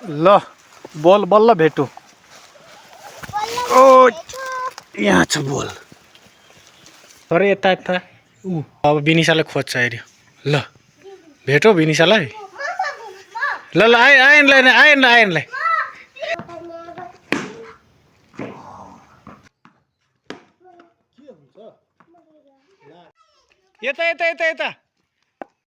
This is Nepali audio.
ल बोल बल्ल भेटु। ओ यहाँ छ बोल। तर यता यता अब विनिशालाई खोज्छ हेऱ्यो। ल भेटौ विनिशालाई। ल ल आएनलाई यता यता यता यता